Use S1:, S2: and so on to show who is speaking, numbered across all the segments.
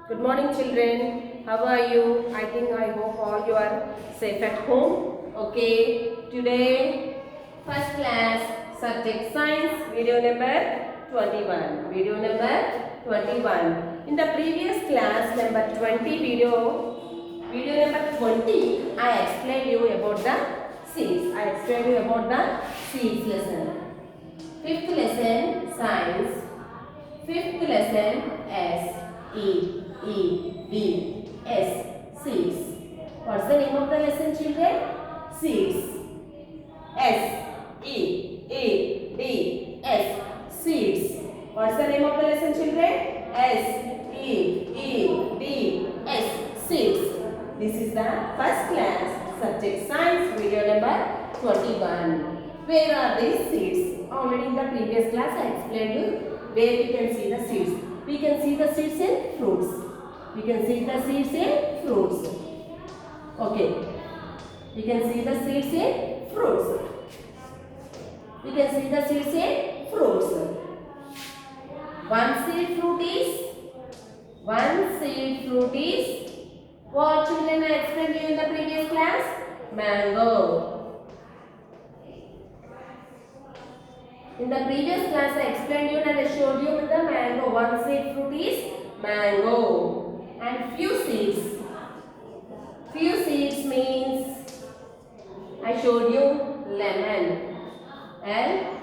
S1: Good morning, children. How are you? I hope all you are safe at home. Okay. Today, first class subject science video number 21. Video number 21. In the previous class number 20 video number 20, I explained you about the seeds. I explained you about the seeds lesson. Fifth lesson science. Fifth lesson S E D S seeds. What's the name of the lesson, children? Seeds. S E D S seeds. What's the name of the lesson, children? S E D S seeds. This is the first class subject science video number 21. Where are these seeds? Already in the previous class I explained you where we can see the seeds. We can see the seeds in fruits. We can see the seeds in fruits. Okay. We can see the seeds in fruits. We can see the seeds in fruits. One seed fruit is what, children? I explained you in the previous class? Mango. In the previous class I explained you and I showed you the mango. One seed fruit is mango. And few seeds. Few seeds means I showed you lemon. Lemon.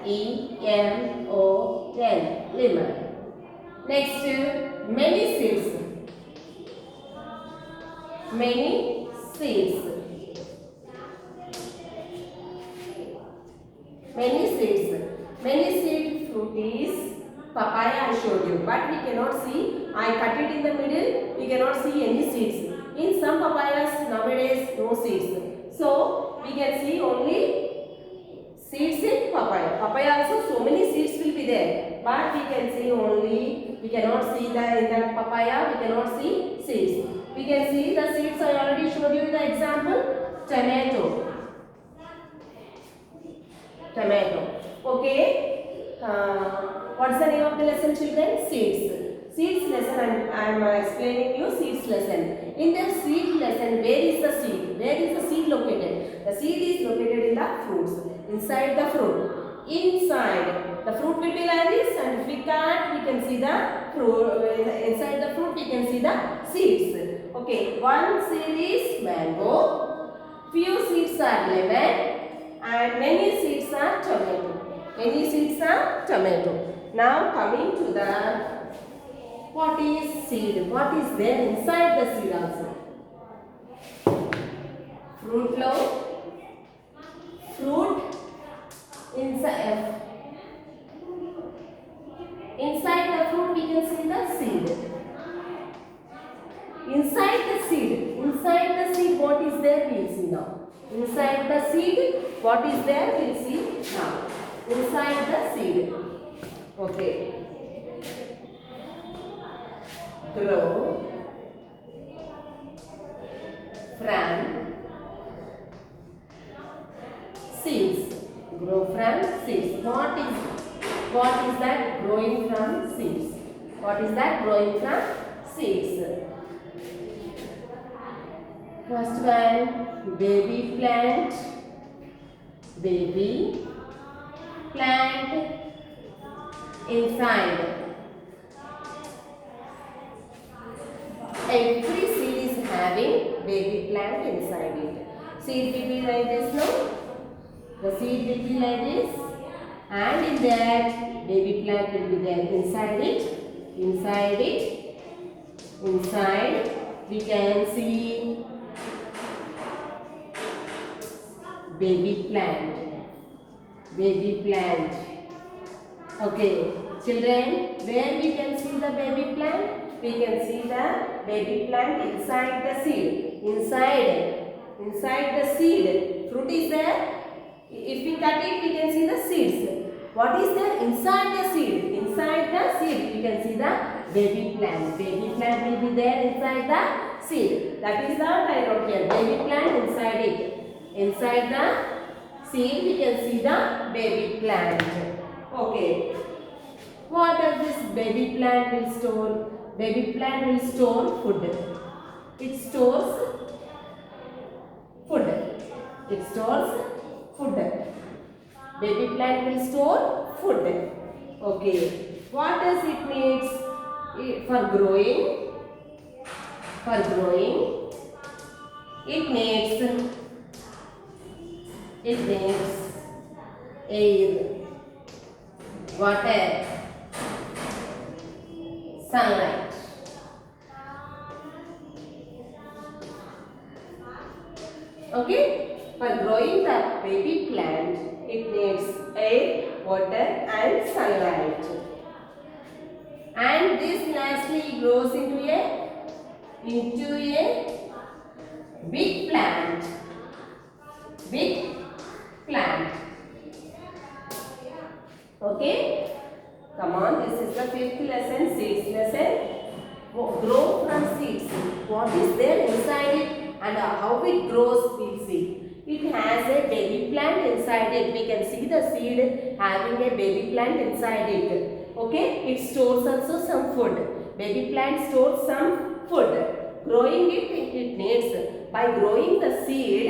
S1: Lemon. Next, many seeds. Many seeds. Many seeds. Many seed fruit is papaya, I showed you, but we cannot see. I cut it in the middle. We cannot see any seeds. In some papayas nowadays no seeds. So we can see only seeds in papaya. Papaya also so many seeds will be there, but we can see only. We cannot see that in that papaya. We cannot see seeds. We can see the seeds. I already showed you in the example. Tomato. Okay. What's the name of the lesson, children? Seeds. Seeds lesson. I am explaining you seeds lesson. In the seed lesson, where is the seed? Where is the seed located? The seed is located in the fruits. Inside the fruit. Inside the fruit will be like this, and if we cut, we can see the fruit. Inside the fruit, we can see the seeds. Okay. One seed is mango. Few seeds are lemon. And many seeds are tomato. Many seeds are tomato. Now coming to the what is seed? What is there inside the seed also? Fruit loaf. Fruit inside. Inside the fruit we can see the seed. Inside the seed what is there we will see now. Inside the seed, what is there? We'll see now. Inside the seed. Okay. Grow from seeds. Grow from seeds. What is that growing from seeds? What is that growing from seeds? First one, baby plant. Baby plant inside. Every seed is having baby plant inside it. Seed will be like this, no? The seed will be like this, and in that baby plant will be there inside it. Inside we can see baby plant. Okay, children, where we can see the baby plant? We can see the baby plant inside the seed. Inside the seed. Fruit is there. If we cut it, we can see the seeds. What is there inside the seed? Inside the seed, we can see the baby plant. Baby plant will be there inside the seed. That is the I wrote here. Baby plant inside it. Inside the seed, we can see the baby plant. Okay. What does this baby plant will store? Baby plant will store food. It stores food. It stores food. Baby plant will store food. Okay. What does it needs for growing? For growing, it needs air, water, sunlight. Okay, for growing the baby plant, it needs air, water and sunlight. And this lastly grows into a big plant. Big plant. Okay? Come on, this is the fifth lesson, seeds lesson. Grow from seeds. What is there inside it and how it grows, we'll see. It has a baby plant inside it. We can see the seed having a baby plant inside it. Okay? It stores also some food. Baby plant stores some food. Growing it needs, by growing the seed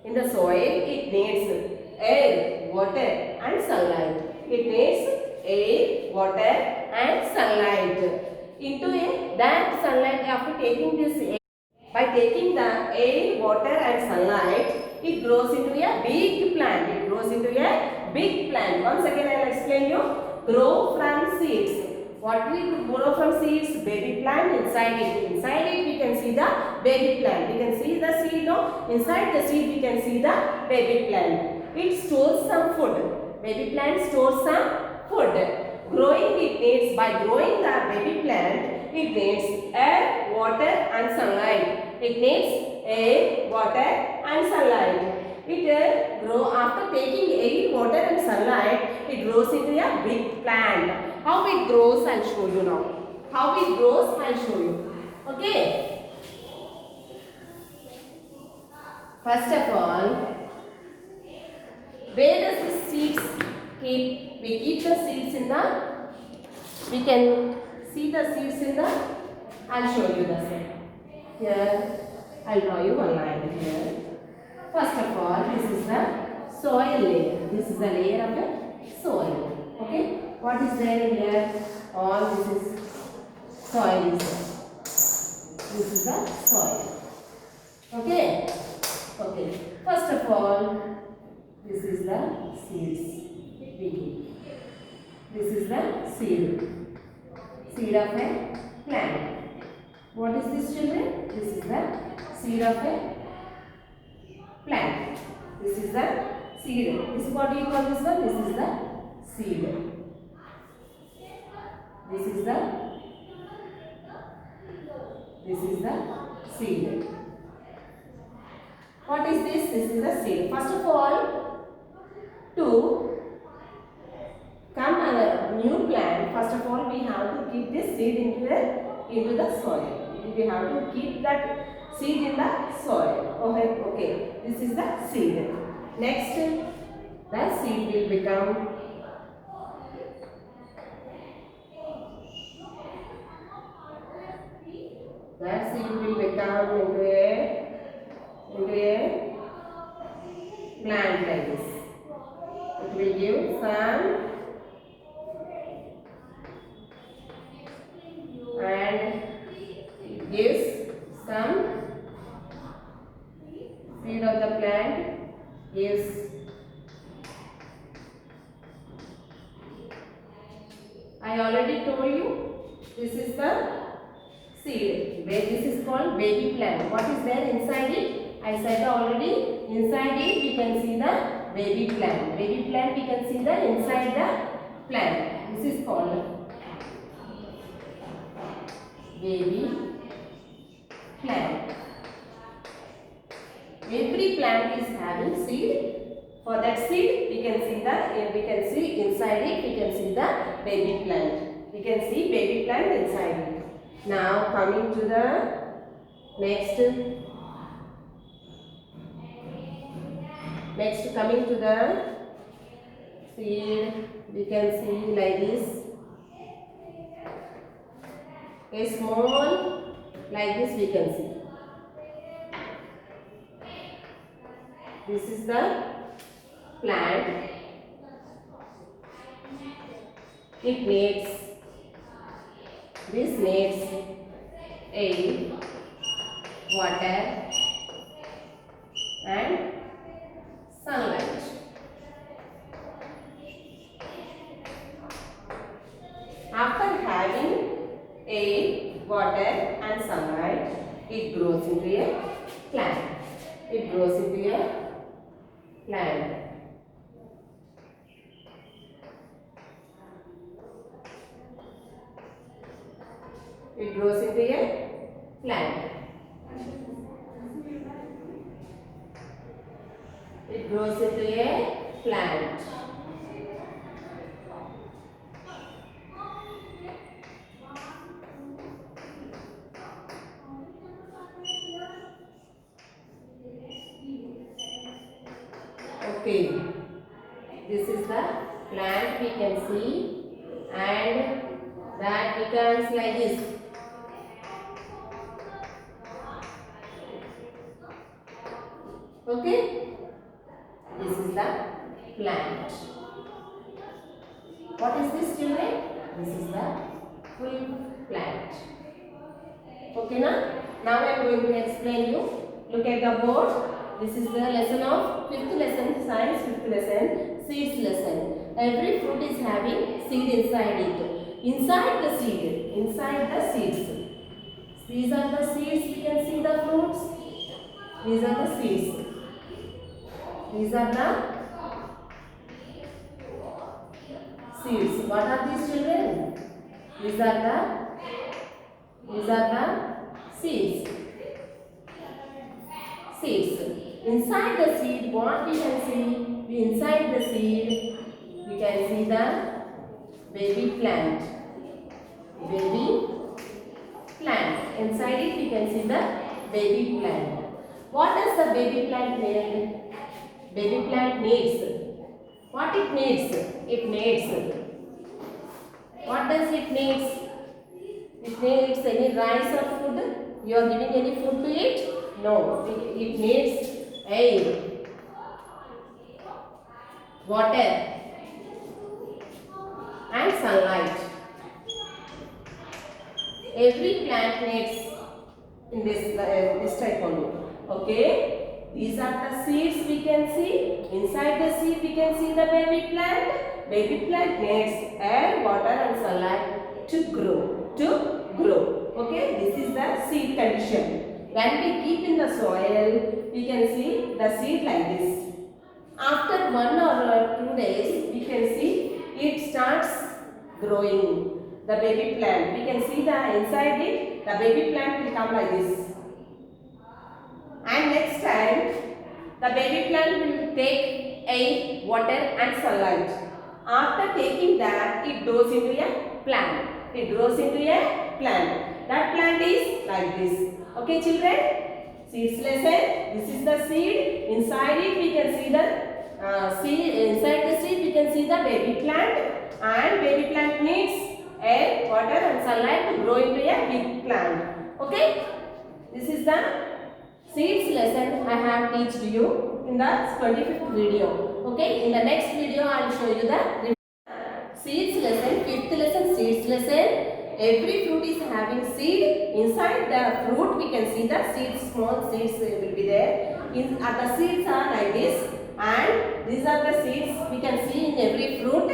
S1: in the soil, it needs air, water and sunlight. It needs air, water and sunlight. That sunlight, after taking this air, by taking the air, water and sunlight, it grows into a big plant. It grows into a big plant. Once again I will explain you. Grow from seeds. What we grow from seeds? Baby plant inside it. Inside it we can see the baby plant. We can see the seed. No? Inside the seed we can see the baby plant. It stores some food. Baby plant stores some food. Growing it needs, by growing the baby plant, it needs air, water and sunlight. It needs air, water and sunlight. It grows after taking air, water and sunlight. It grows into a big plant. How it grows, I'll show you now. How it grows, I'll show you. Okay. First of all, where does the seeds keep? We keep the seeds in the, we can see the seeds in the, I'll show you the seed. Here, I'll draw you one line here. First of all, this is the soil layer. This is the layer of the soil. Okay. What is there in here? All this is soil. This is the soil. Okay. Okay. First of all, this is the seeds. This is the seed. Seed of a plant. What is this, children? This is the seed of a plant. This is the seed. This is what do you call this one? This is the seed. This is the seed. What is this? This is the seed. First of all, to come a new plant, first of all we have to keep this seed into the soil. We have to keep that seed in the soil. Okay. This is the seed. Next, the seed will become into a plant like this. It will give some and it gives some seed of the plant gives I already told you this is the seed. This is called baby plant. What is there inside it? I said already, inside it we can see the baby plant. Baby plant we can see the inside the plant. This is called baby plant. Every plant is having seed. For that seed we can see inside it we can see the baby plant. We can see baby plant inside it. Now coming to the next coming to the seed, we can see like this. A small, like this we can see. This is the plant. It needs, this needs air, water and sunlight. After having air, water and sunlight, it grows into a plant. It grows into a plant. It grows into a plant. It grows into a plant. Okay, this is the plant we can see, and that becomes like this. Okay, this is the plant. What is this, children? This is the full plant. Okay, now I am going to explain you. Look at the board. This is the lesson of 5th lesson, science 5th lesson, seeds lesson. Every fruit is having seed inside it. Inside the seeds. These are the seeds. We can see the fruits. These are the seeds. These are the seeds. What are these, children? These are the seeds. Seeds. Inside the seed, what we can see? Inside the seed, we can see the baby plant. Baby plant. Inside it, we can see the baby plant. What does the baby plant need? Baby plant needs. What it needs? It needs. What does it needs? It needs any rice or food? You are giving any food to it? No. It needs air, water and sunlight. Every plant needs in this type only. Okay. These are the seeds we can see. Inside the seed we can see the baby plant. Baby plant needs air, water and sunlight to grow. Okay. This is the seed condition. When we keep in the soil, we can see the seed like this. After 1 or 2 days, we can see it starts growing. The baby plant. We can see the inside it, the baby plant will come like this. And next time, the baby plant will take air, water and sunlight. After taking that, it grows into a plant. It grows into a plant. That plant is like this. Okay, children? Seeds lesson. This is the seed. Inside it, we can see the seed. Inside the seed, we can see the baby plant. And baby plant needs air, water and sunlight to grow into a big plant. Okay? This is the seeds lesson I have taught you in the 25th video. Okay? In the next video, I will show you the seeds lesson, 5th lesson, seeds lesson. Every fruit is having seed. Inside the fruit, we can see the seeds, small seeds will be there. The seeds are like this, and these are the seeds we can see in every fruit.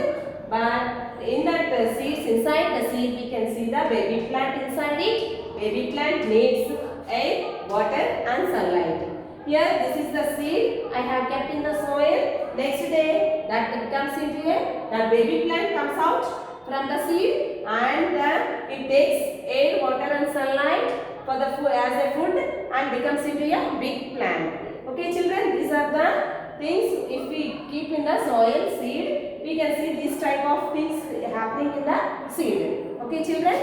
S1: But in that seeds, inside the seed, we can see the baby plant inside it. Baby plant needs air, water and sunlight. Here, this is the seed I have kept in the soil. Next day, that it comes into the baby plant comes out from the seed, and it takes air, water and sunlight for the food as a food and becomes into a big plant. Okay, children, these are the things. If we keep in the soil seed, we can see this type of things happening in the seed. Okay, children.